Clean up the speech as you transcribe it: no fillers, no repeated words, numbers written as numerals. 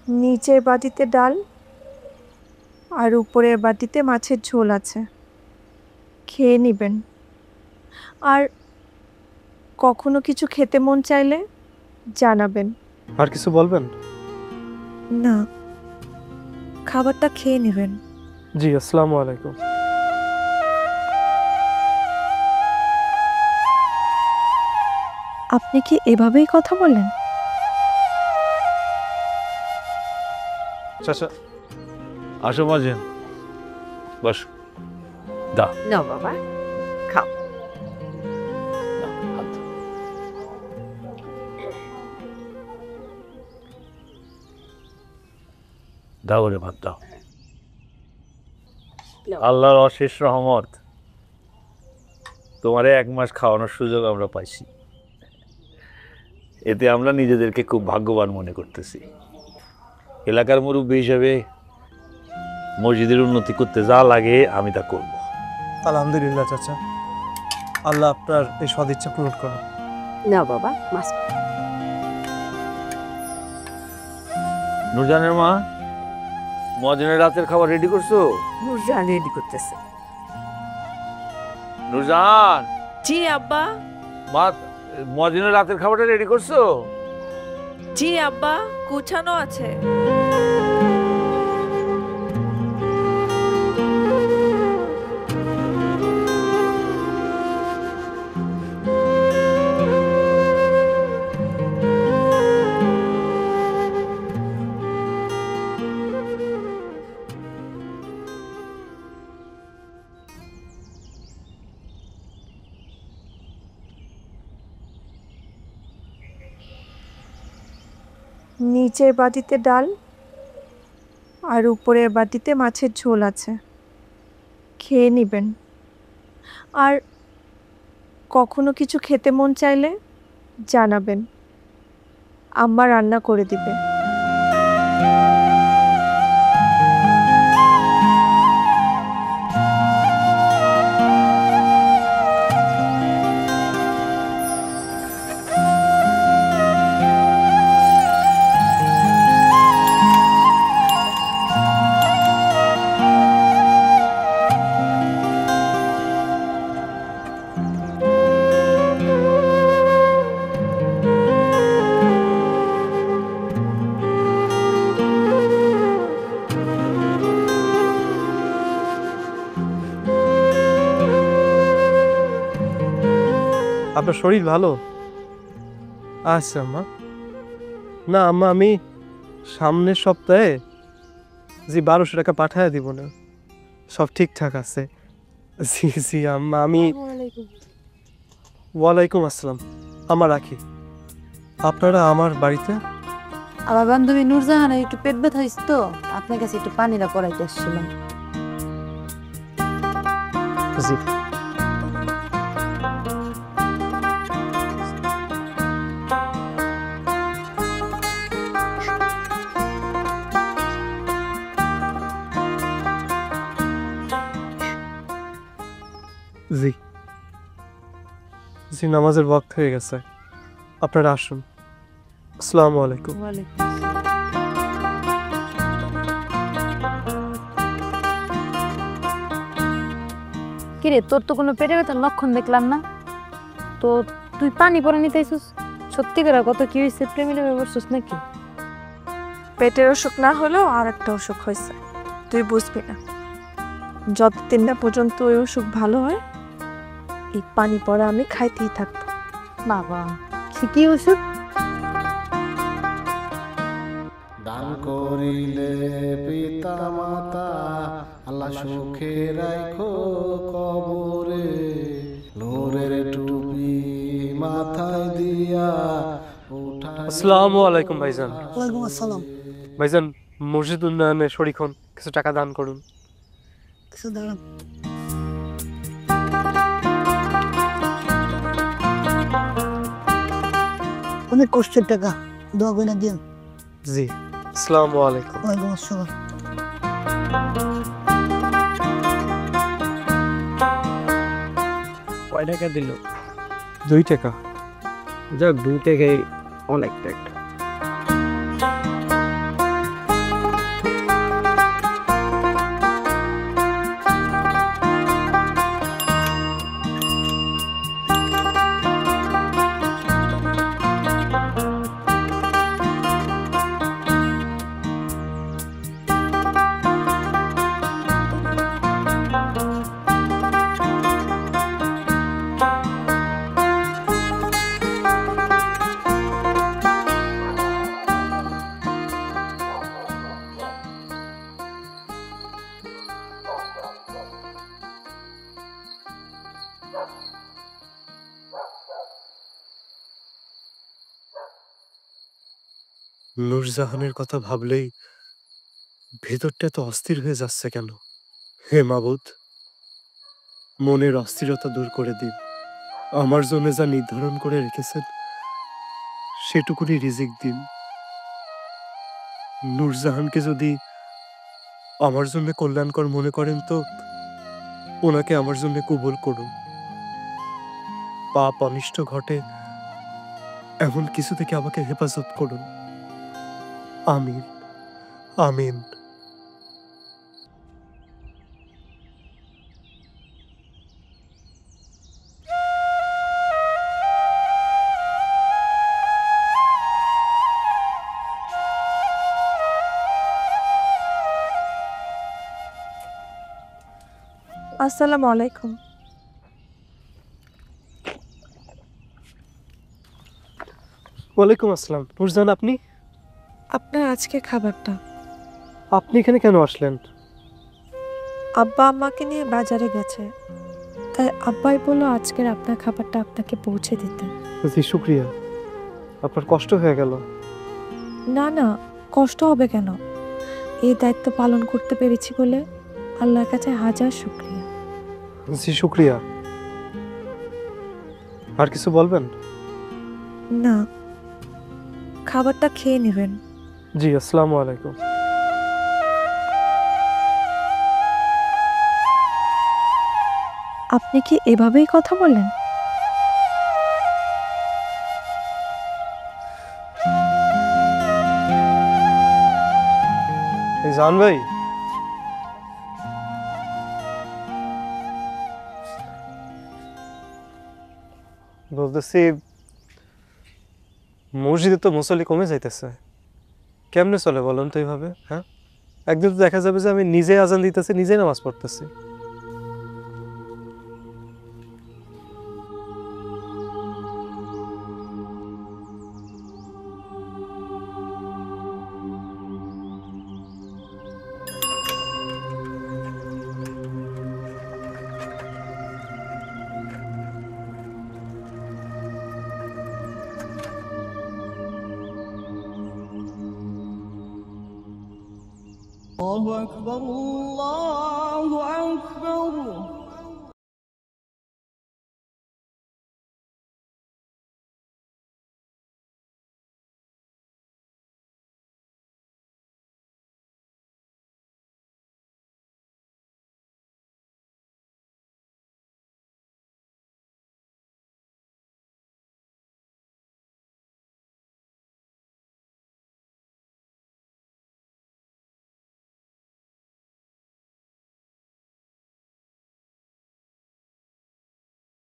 নিচের বাটিতে ডাল আর উপরের বাটিতে মাছের ঝোল আছে, খেয়ে নেবেন। আর কখনো কিছু খেতে মন চাইলে জানাবেন। আর কিছু বলবেন? না, খাবারটা খেয়ে নেবেন। জি, আসসালামু আলাইকুম। আপনি কি এভাবেই কথা বলেন? চাচা, আসো মাঝেন, বস। দা না বাবা, খাও। দাও রে, ভাত দাও। আল্লাহর অশেষ রহমত, তোমারে 1 মাস খাওয়ানোর সুযোগ আমরা পাইছি। এতে আমরা নিজেদেরকে খুব ভাগ্যবান মনে করতেছি। এলাকার মুরব্বী হিসেবে মসজিদের উন্নতি করতে যা লাগে আমি তা করব। আলহামদুলিল্লাহ চাচা, আল্লাহ আপনার এই সদিচ্ছা পূরণ করুন। না বাবা, মাছ। নূরজানের মা, মজনের রাতের খাবার রেডি করছো? নুরজান রেডি করতেছে। নূরজান, জি আব্বা। মা, মজনের রাতের খাবারটা রেডি করছো? জি আব্বা, গুছানো আছে। নিচের বাটিতে ডাল আর উপরের বাটিতে মাছের ঝোল আছে, খেয়ে নেবেন। আর কখনো কিছু খেতে মন চাইলে জানাবেন, আম্মা রান্না করে দিবে। আপনার শরীর ভালো? আচ্ছা আম্মা। না আম্মা, আমি সামনের সপ্তাহে 1200 টাকা পাঠায় দিব না, সব ঠিকঠাক আছে। জি জি আম্মা, আমি। ওয়ালাইকুম আসসালাম। আমার রাখি। আপনারা আমার বাড়িতে? আমার বান্ধবী নূরজাহানের একটু পেট ব্যথা হয়েছে তো, আপনার কাছে একটু পানিটা পড়াইতে আসছিলাম। জি। জি জি, নামাজের ওয়াক্ত হয়ে গেছে, আপনারা আসুন। আসসালামু আলাইকুম। কিরে, তোর তো কোনো পেটে ব্যথার লক্ষণ দেখলাম না, তো তুই পানি পরে নিতে আইছিস? সত্যি করে কত কি হয়েছে? প্রেমিলে বসছিস নাকি? পেটের অসুখ না হলেও আর একটা অসুখ হয়েছে, তুই বুঝবি না। যতদিন না পর্যন্ত ওই অসুখ ভালো হয়, এই পানি পড়া আমি খাইতেই থাকবো। বাবা, কি ওষুধ? দান করিলে পিতা মাতা, আল্লাহ সুখে রাখো কবরে, নূরের টুপি মাথায় দিয়া উঠা। আসসালামু আলাইকুম ভাইজান। ওয়ালাইকুম আসসালাম। ভাইজান, মসজিদ উন্নয়নে শরীক হন, কিছু টাকা দান করুন। কিছু দাঁড়ান। অনেক কষ্টের টাকা, দোয়া করে না দিন। জি, আসসালামু আলাইকুম। ওয়ালাইকুম আসসালাম। কয় টাকা দিল? 2 টাকা। যাক, 2 টাকাই অনেক টাকা। নূরজাহানের কথা ভাবলেই ভেতরটা এত অস্থির হয়ে যাচ্ছে কেন? হে মাবুদ, মনের অস্থিরতা দূর করে দিন। আমার জন্য যা নির্ধারণ করে রেখেছেন সেটুকুনি রিজিক দিন। নূরজাহানকে যদি আমার জন্য কল্যাণকর মনে করেন তো ওনাকে আমার জন্য কবুল করুন। পাপ অনিষ্ট ঘটে এমন কিছু থেকে আমাকে হেফাজত করুন। আমিন, আমিন। আসসালামু আলাইকুম। ওয়ালাইকুম আসসালাম। নূরজাহান, আপনি আপনার আজকে খাবারটা। আপনি এখানে কেন আসলেন? আব্বা আম্মাকে নিয়ে বাজারে গেছে, তাই আব্বাই বললো আজকের আপনার খাবারটা আপনাকে পৌঁছে দিতে। জি শুক্রিয়া, আপনার কষ্ট হয়ে গেল। না না, কষ্ট হবে কেন? এই দায়িত্ব পালন করতে পেরেছি বলে আল্লাহর কাছে হাজার শুকরিয়া। জি শুক্রিয়া। আর কিছু বলবেন? না, খাবারটা খেয়ে নেবেন। জি, আসসালামু আলাইকুম। আপনি কি এভাবেই কথা বলেন? জান ভাই, বলতেছি মসজিদে তো মুসল্লি কমে যাইতেছে, কেমনে চলে বলেন তো এইভাবে? হ্যাঁ, একদিন তো দেখা যাবে যে আমি নিজে আজান দিতেছি, নিজে নামাজ পড়তেছি। الله أكبر الله أكبر